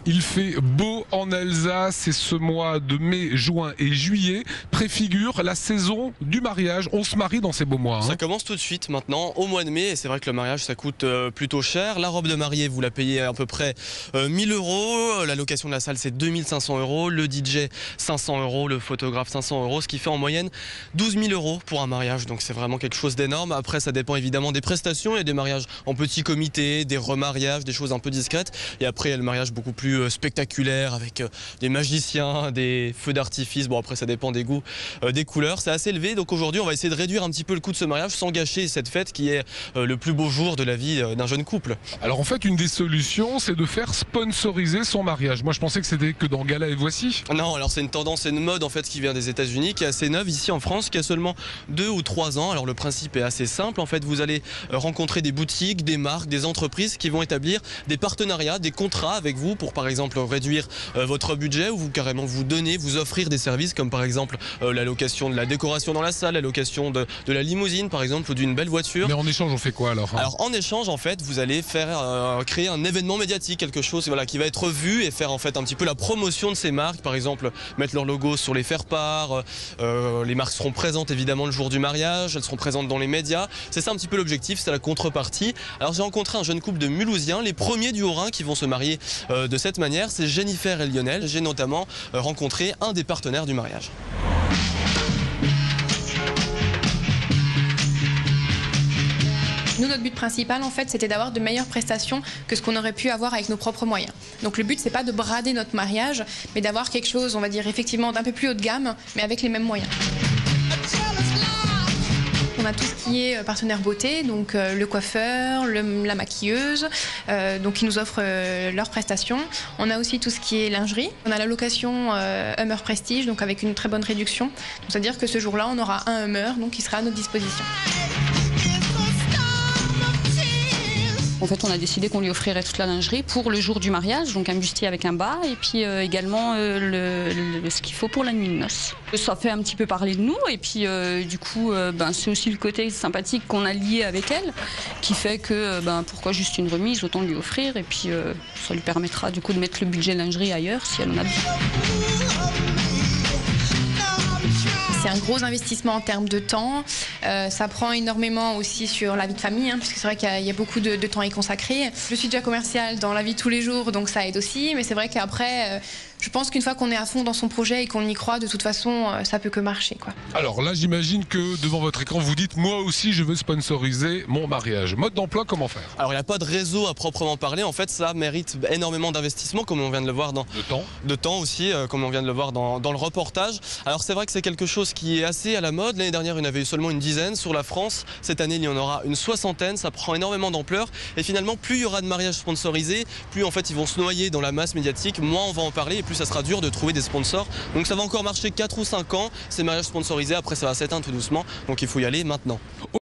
Il fait beau en Alsace et ce mois de mai, juin et juillet préfigure la saison du mariage. On se marie dans ces beaux mois. Ça commence tout de suite maintenant, au mois de mai, et c'est vrai que le mariage ça coûte plutôt cher. La robe de mariée, vous la payez à peu près 1000 €, la location de la salle c'est 2500 €, le DJ 500 €, le photographe 500 €, ce qui fait en moyenne 12 000 € pour un mariage. Donc c'est vraiment quelque chose d'énorme. Après ça dépend évidemment des prestations, il y a des mariages en petit comité, des remariages, des choses un peu discrètes. Et après il y a le mariage beaucoup plus spectaculaire avec des magiciens, des feux d'artifice. Bon après ça dépend des goûts, des couleurs. C'est assez élevé. Donc aujourd'hui on va essayer de réduire un petit peu le coût de ce mariage sans gâcher cette fête qui est le plus beau jour de la vie d'un jeune couple. Alors en fait une des solutions c'est de faire sponsoriser son mariage. Moi je pensais que c'était que dans Gala et Voici. Non, alors c'est une tendance et une mode en fait qui vient des États-Unis, qui est assez neuve ici en France, qui a seulement 2 ou 3 ans. Alors le principe est assez simple. En fait vous allez rencontrer des boutiques, des marques, des entreprises qui vont établir des partenariats, des contrats avec vous pour par exemple réduire votre budget ou vous carrément vous donner, vous offrir des services comme par exemple la location de la décoration dans la salle, la location de la limousine par exemple ou d'une belle voiture. Mais en échange on fait quoi alors? Alors en échange en fait vous allez faire créer un événement médiatique, quelque chose voilà, qui va être vu et faire en fait un petit peu la promotion de ces marques, par exemple mettre leur logo sur les faire-part, les marques seront présentes évidemment le jour du mariage, elles seront présentes dans les médias, c'est ça un petit peu l'objectif, c'est la contrepartie. Alors j'ai rencontré un jeune couple de Mulhousien, les premiers du Haut-Rhin qui vont se marier de cette manière, c'est Jennifer et Lionel. J'ai notamment rencontré un des partenaires du mariage. Nous, notre but principal, en fait, c'était d'avoir de meilleures prestations que ce qu'on aurait pu avoir avec nos propres moyens. Donc le but, c'est pas de brader notre mariage, mais d'avoir quelque chose, on va dire, effectivement, d'un peu plus haut de gamme, mais avec les mêmes moyens. On a tout ce qui est partenaire beauté, donc le coiffeur, la maquilleuse, donc qui nous offrent leurs prestations. On a aussi tout ce qui est lingerie. On a la location Hummer Prestige, donc avec une très bonne réduction. C'est-à-dire que ce jour-là, on aura un Hummer, donc qui sera à notre disposition. En fait, on a décidé qu'on lui offrirait toute la lingerie pour le jour du mariage, donc un bustier avec un bas et puis également ce qu'il faut pour la nuit de noces. Ça fait un petit peu parler de nous et puis du coup, c'est aussi le côté sympathique qu'on a lié avec elle qui fait que pourquoi juste une remise, autant lui offrir et puis ça lui permettra du coup de mettre le budget lingerie ailleurs si elle en a besoin. C'est un gros investissement en termes de temps, ça prend énormément aussi sur la vie de famille, puisque c'est vrai qu'il y a beaucoup de temps à y consacrer. Je suis déjà commerciale dans la vie de tous les jours, donc ça aide aussi, mais c'est vrai qu'après, je pense qu'une fois qu'on est à fond dans son projet et qu'on y croit, de toute façon, ça peut que marcher, quoi. Alors là, j'imagine que devant votre écran, vous dites « Moi aussi, je veux sponsoriser mon mariage ». Mode d'emploi, comment faire? Alors il n'y a pas de réseau à proprement parler. En fait, ça mérite énormément d'investissement, comme on vient de le voir dans... De temps aussi, comme on vient de le voir dans le reportage. Alors c'est vrai que c'est quelque chose qui est assez à la mode. L'année dernière, il y en avait eu seulement une dizaine sur la France. Cette année, il y en aura une soixantaine. Ça prend énormément d'ampleur. Et finalement, plus il y aura de mariages sponsorisés, plus en fait ils vont se noyer dans la masse médiatique, moins on va en parler et plus ça sera dur de trouver des sponsors. Donc ça va encore marcher 4 ou 5 ans, ces mariages sponsorisés. Après, ça va s'éteindre tout doucement. Donc il faut y aller maintenant.